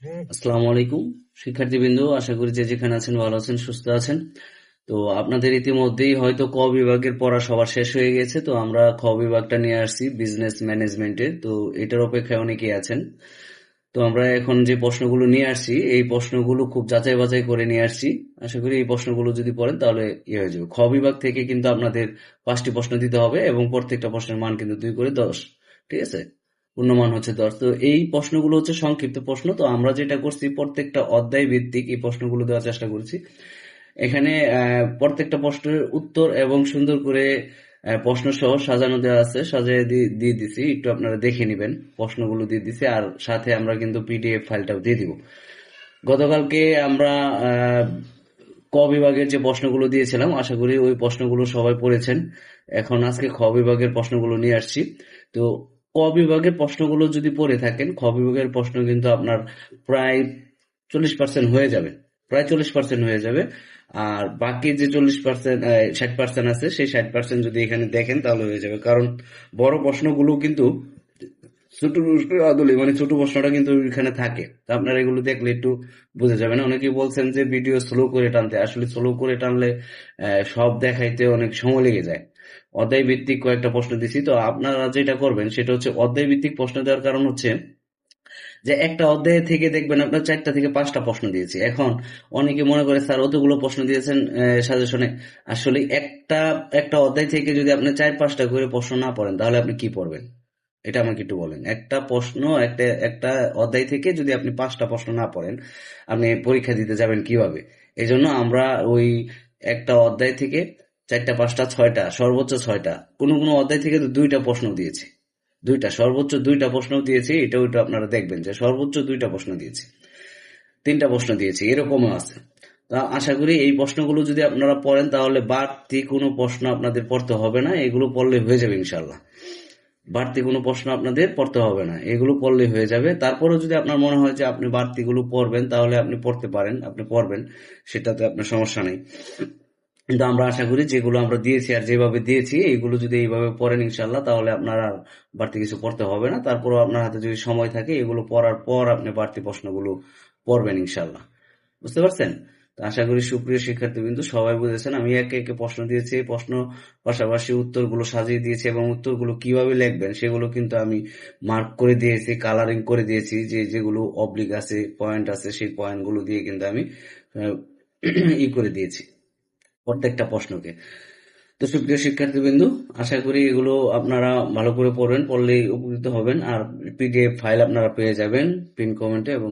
আসসালামু আলাইকুম শিক্ষার্থীবৃন্দ, আশা করি যে যেখানে আছেন ভালো আছেন, সুস্থ আছেন। তো আপনাদের ইতিমধ্যেই হয়তো ক বিভাগের পড়া সবার শেষ হয়ে গেছে। তো আমরা খ বিভাগটা নিয়ে আসছি বিজনেস ম্যানেজমেন্টে। তো এটার অপেক্ষায় অনেকেই আছেন। তো আমরা এখন যে প্রশ্নগুলো নিয়ে আসছি এই প্রশ্নগুলো খুব যাচাই বাছাই করে নিয়ে আসছি। আশা করি এই প্রশ্নগুলো যদি পড়েন তাহলে হয়ে যাবে। খ বিভাগ থেকে কিন্তু আপনাদের 5টি প্রশ্ন দিতে হবে এবং প্রত্যেকটা প্রশ্নের মান কিন্তু 2 করে 10। ঠিক আছে, পূর্ণমান হচ্ছে 10। তো এই প্রশ্নগুলো হচ্ছে সংক্ষিপ্ত প্রশ্ন। তো আমরা যেটা করছি প্রত্যেকটা অধ্যায় ভিত্তিক এই প্রশ্নগুলো দেওয়ার চেষ্টা করছি। এখানে প্রত্যেকটা প্রশ্নের উত্তর এবং সুন্দর করে প্রশ্ন সহ সাজানো দেওয়া আছে, সাজিয়ে দিয়ে দিছি, একটু আপনারা দেখে নেবেন। প্রশ্নগুলো দিয়ে দিছি আর সাথে আমরা কিন্তু পিডিএফ ফাইলটাও দিয়ে দিব। গতকালকে আমরা ক বিভাগের যে প্রশ্নগুলো দিয়েছিলাম, আশা করি ওই প্রশ্নগুলো সবাই পড়েছেন। এখন আজকে খ বিভাগের প্রশ্নগুলো নিয়ে আসছি। তো ক বিভাগের প্রশ্নগুলো যদি পড়ে থাকেন, খ বিভাগের প্রশ্ন কিন্তু আপনার প্রায় 40% হয়ে যাবে। প্রায় 40% হয়ে যাবে। আর বাকি যে 40%, 60% আছে, সেই 60% যদি এখানে দেখেন তাহলে হয়ে যাবে। কারণ বড় প্রশ্নগুলো কিন্তু ছোট প্রশ্ন আদলে, মানে ছোট প্রশ্নটা কিন্তু এখানে থাকে। তো আপনারা এগুলো দেখলে একটু বুঝে যাবেন। অনেকেই বলছেন যে ভিডিও স্লো করে টানতে, আসলে স্লো করে টানলে সব দেখাইতে অনেক সময় লেগে যায়। অধ্যায় ভিত্তিক কয়েকটা প্রশ্ন দিছি। তো আপনারা যেটা করবেন সেটা হচ্ছে অধ্যায় ভিত্তিক প্রশ্ন দেওয়ার কারণ হচ্ছে যে একটা অধ্যায় থেকে দেখবেন আপনার 4টা থেকে 5টা প্রশ্ন দিয়েছি। এখন অনেকে মনে করে স্যার অতগুলো প্রশ্ন দিয়েছেন সাজেশনে, আসলে একটা একটা অধ্যায় থেকে যদি আপনি 4-5টা করে প্রশ্ন না পড়েন তাহলে আপনি কি পড়বেন? এটা আমাকে একটু বলেন। একটা প্রশ্ন, একটা একটা অধ্যায় থেকে যদি আপনি 5টা প্রশ্ন না পড়েন, আপনি পরীক্ষা দিতে যাবেন কিভাবে? এই জন্য আমরা ওই একটা অধ্যায় থেকে 4টা 5টা 6টা, সর্বোচ্চ 6টা, কোনো কোনো অধ্যায় থেকে তো 2টা প্রশ্ন দিয়েছি। 2টা, সর্বোচ্চ 2টা প্রশ্ন দিয়েছি। এটা ওইটা আপনারা দেখবেন যে সর্বোচ্চ 2টা প্রশ্ন দিয়েছি, 3টা প্রশ্ন দিয়েছি, এরকমও আছে। তা আশা করি এই প্রশ্নগুলো যদি আপনারা পড়েন তাহলে বাড়তি কোনো প্রশ্ন আপনাদের পড়তে হবে না, এগুলো পড়লে হয়ে যাবে ইনশাল্লাহ। বাড়তি কোনো প্রশ্ন আপনাদের পড়তে হবে না, এগুলো পড়লে হয়ে যাবে। তারপরেও যদি আপনার মনে হয় যে আপনি বাড়তিগুলো পড়বেন তাহলে আপনি পড়তে পারেন, আপনি পড়বেন, সেটাতে আপনার সমস্যা নেই। কিন্তু আমরা আশা করি যেগুলো আমরা দিয়েছি আর যেভাবে দিয়েছি এইগুলো যদি এইভাবে পড়েন ইনশাল্লাহ তাহলে আপনার আর বাড়তি কিছু পড়তে হবে না। তারপরও আপনার হাতে যদি সময় থাকে এগুলো পড়ার পর আপনি বাড়তি প্রশ্নগুলো পড়বেন ইনশাল্লাহ। বুঝতে পারছেন? তো আশা করি সুপ্রিয় শিক্ষার্থীবৃন্দ সবাই বুঝেছেন। আমি একে একে প্রশ্ন দিয়েছি, এই প্রশ্ন পাশাপাশি উত্তরগুলো সাজিয়ে দিয়েছি এবং উত্তরগুলো কিভাবে লিখবেন সেগুলো কিন্তু আমি মার্ক করে দিয়েছি, কালারিং করে দিয়েছি। যে যেগুলো অবলিক আছে, পয়েন্ট আছে, সেই পয়েন্টগুলো দিয়ে কিন্তু আমি আহ, করে দিয়েছি প্রত্যেকটা প্রশ্নকে। তো সুপ্রিয় শিক্ষার্থীবৃন্দ, আশা করি এগুলো আপনারা ভালো করে পড়বেন, পড়লেই উপকৃত হবেন। আর পিডিএফ ফাইল আপনারা পেয়ে যাবেন পিন কমেন্টে এবং